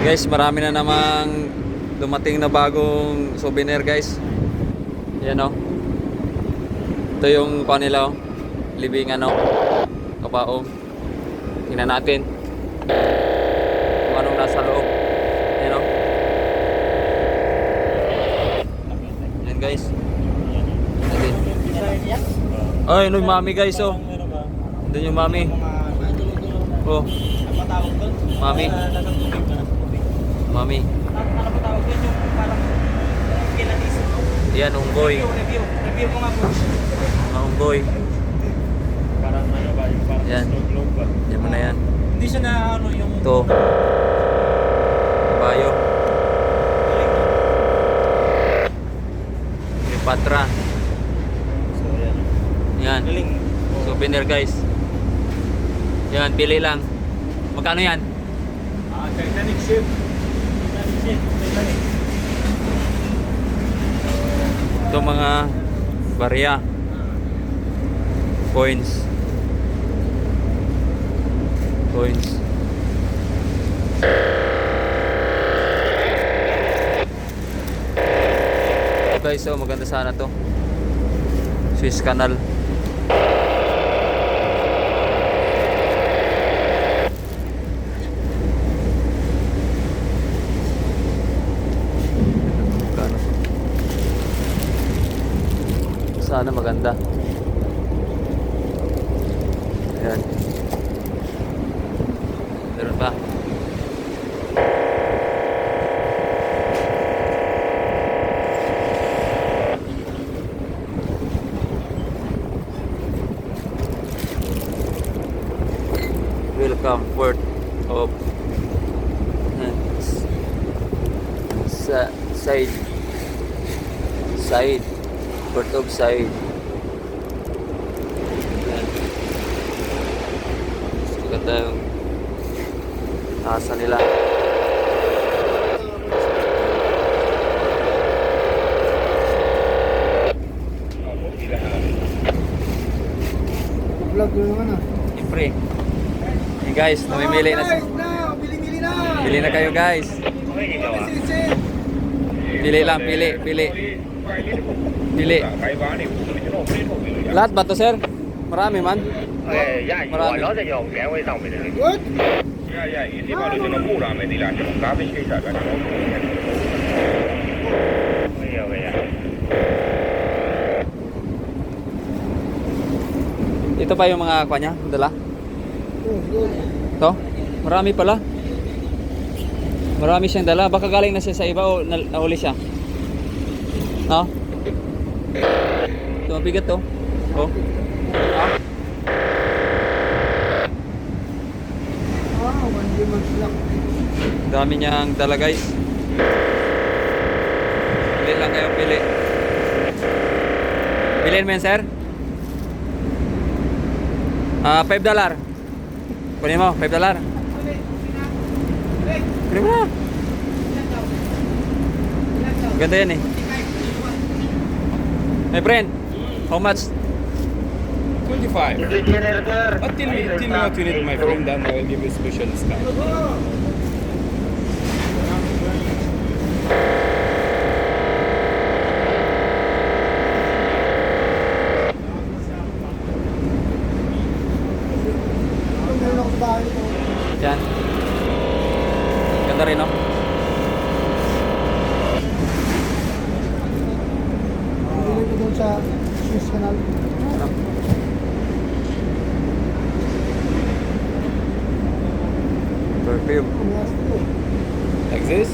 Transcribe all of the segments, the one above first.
Guys, marami na namang dumating na bagong souvenir guys. Yan o. Ito yung kanila o. Libing ano. Kabao. Tingnan natin kung anong nasa loob. Yan o. Yan guys. Ay, ano yung mami guys oh. Doon yung mami. Oh. Mami. Mami. Yan, unggoy. Review mo nga po. Mga unggoy. Parang ano ba? Parang Yan. snow globe ba? Yan mo na yan. Hindi siya na ano yung... Ito. Bayo. Cleopatra. So yan. Yan. Galing. Souvenir guys. Yan, pili lang. Magkano yan? Titanic ship. Titanic ship. Titanic. Ito mga barya. Coins. Coins. Guys, so maganda sana to. Swiss Canal. Sana maganda. Ayan. Meron pa. Welcome port of Side Port of Side. Maganda yung asa nila. Vlog ko naman ah. Siyempre. Hey guys, namimili na. Bili-bili na! Pili na kayo guys. Pili lang, pili. Pili. Lahat ba to sir? Marami man? Marami. Good? Ito pa yung mga kanya, dala. Good. To? Marami pala. Marami siyang dala. Baka galing na siya sa iba o nauli siya. No? Ito, mabigat to. Oh. Ah, 1 day months lang. Dami niyang dala guys. Pili lang kayo, pili. Piliin mo yan sir? $5. Kunin mo, $5. Kunin mo na. Ganda yan eh. My friend, how much? 25. Tell me what you need, my friend, and I will give you special discount. Meron ako sa bahay ko. Yan. Ganda rin no? Bili ko doon sa Swiss Canal. Ano? Perfume. Pumayas ko. Like this?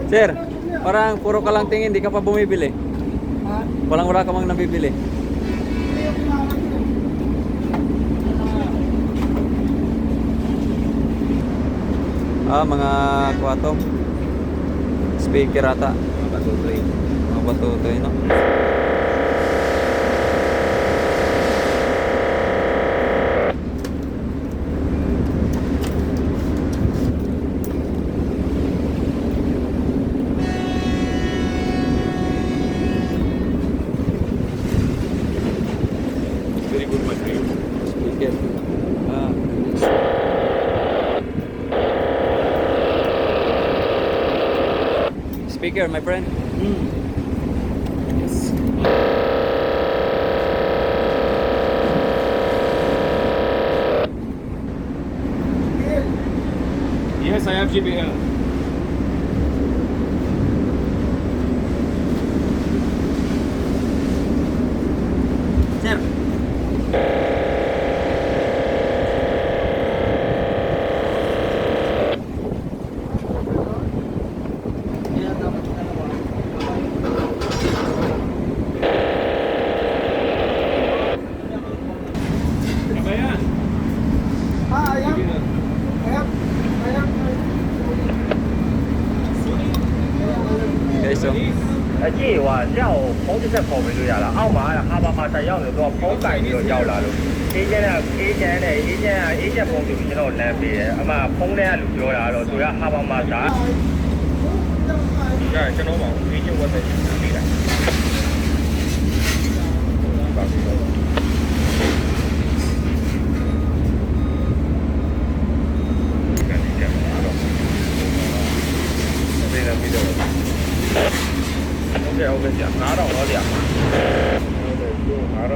Sir, parang puro ka lang tingin, di ka pa bumibili. Ha? Wala ka mang nabibili. Hindi yung pinakalan ko. Mga kwato. Speaker ata. Mga batutoy. Mga batutoy, no? Speaker. Ah. Speaker, my friend. Yes, I have JBL. Sir. Kaya dapat dalawa. Apa yan? Ah, I have. JBL. I have. I have. Guys, so. 即係話之後好似真係破俾佢呀啦，歐馬下巴馬仔有嚟到破大呢個有啦咯。呢隻咧，呢隻碰住先咯，兩邊啊嘛，碰咧錄咗啦咯，仲有下巴馬仔。係，真係忙，呢隻我哋呢個。OK，拿到我點？拿到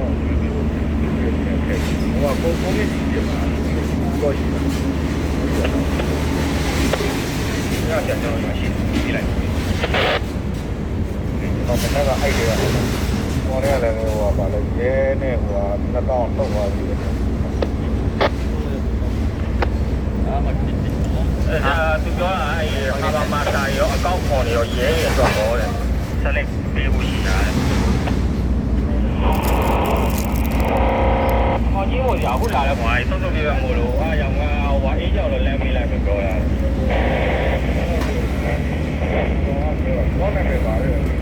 我話公面幾點啊？過時啦。要講到遊戲機嚟。我們那個愛嘅，我呢兩個話把你嘢呢話那當都話呢個。最咗係下巴擘大咗，高過你個嘢嘅做好嘅。實力比不起啊！我因為我又不來了，我係收咗幾萬冇咯，啊又啊話 A 咗兩米兩米高啦。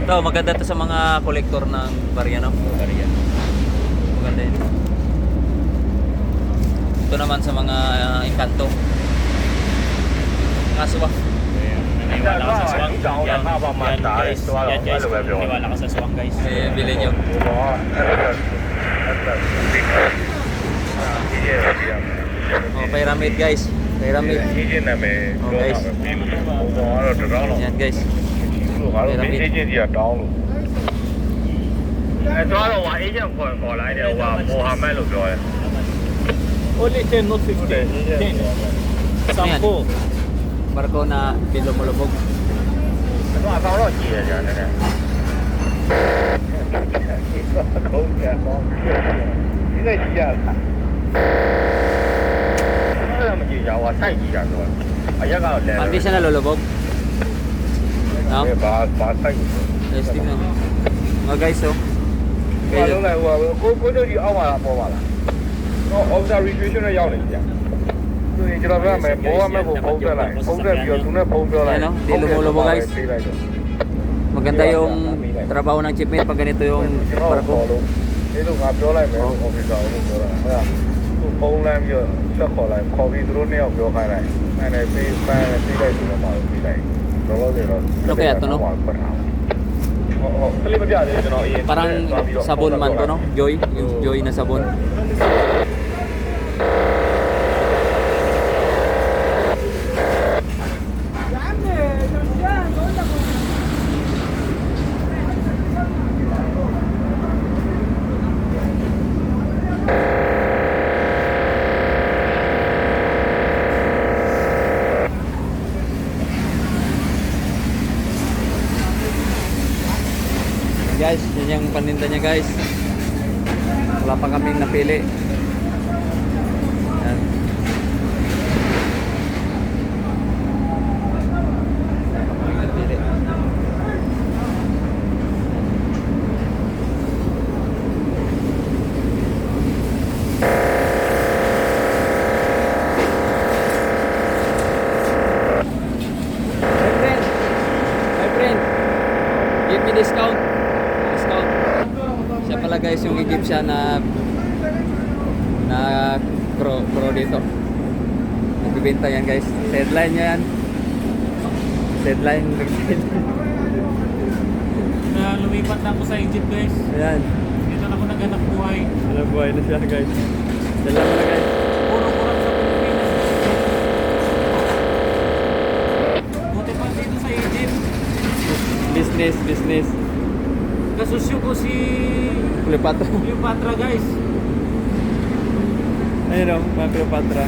Ito, maganda to sa mga kolektor ng barya, no? Barya. Maganda yun. Ito naman sa mga Encanto. Kaso ba? Naniwala ka sa swang. Yan guys. Yan guys. Naniwala ka sa swang guys. Bilhin nyo. Oh, pyramid guys. Pyramid. Oh, guys. Yan guys. သွားတော့話 agent ခေါ်來တယ်ဟိုမိုဟာမက်လို့ပြောတယ် Only 10, not 15. 10. Sampo. Barko na bilumulubog. တော့အကောင်တော့ကြည့်ရတယ်နည်းနည်းခုံးပြန်တော့ဒီနေ့ကြည့်ရတာအဲ့ဒါမကြည့်ကြဘူးစိုက်ကြည့်တာတော့အရက်ကတော့လဲ Hindi siya nalulubog. No? ဘာစိုက် Guys, tingnan nyo. Oh guys, oh. ဘာ Guys, လုံး oh. လိုက်ဟိုကိုတို့ကြီးအောက်မှာပေါ်ပါလားတော့ observation နဲ့ရောက်နေကြသူကျွန်တော်ပြောမယ်ဘောရမယ်ကိုဖုံးဆက်လိုက်ဖုံးဆက်ပြီးတော့သူနဲ့ဖုံးပြောလိုက် Ano? Di lumulubog guys. Maganda yung trabaho ng chipmate pag ganito yung barko. ဒီလိုငါပြောလိုက်မယ် officer ကိုပြောတာဟုတ်လားသူဖုံးလမ်းပြီးတော့ဆက်ခေါ်လိုက်ခေါ်ပြီးသူတို့နှစ်ယောက်ပြောခိုင်းလိုက်နိုင်တယ်ပေးပန်းပေးလိုက်ဆိုတော့ပါပေးလိုက်တော့လို့ဆိုတော့ဟုတ်ကလေးမပြသေးကျွန်တော်အရင် Parang sabon man to, no? Joy. Yung Joy na sabon. Guys, yan yung paninda niya guys. Wala pa kaming napili. Yan. Wala pa kaming napili. My friend, give me discount. Siya pala guys yung Egyptian na pro dito. Nagbibenta yan guys. Deadline niya yan. Deadline. Na lumipat na ako sa Egypt guys. Ayan. Dito na ako naghanap buhay. Alam buhay na siya guys. Dala mo na guys. Puro kurap sa Pilipinas. Buti pa dito sa Egypt. Business. Kasusyo ko si Cleopatra. Cleopatra guys. Ayun o, mga Cleopatra.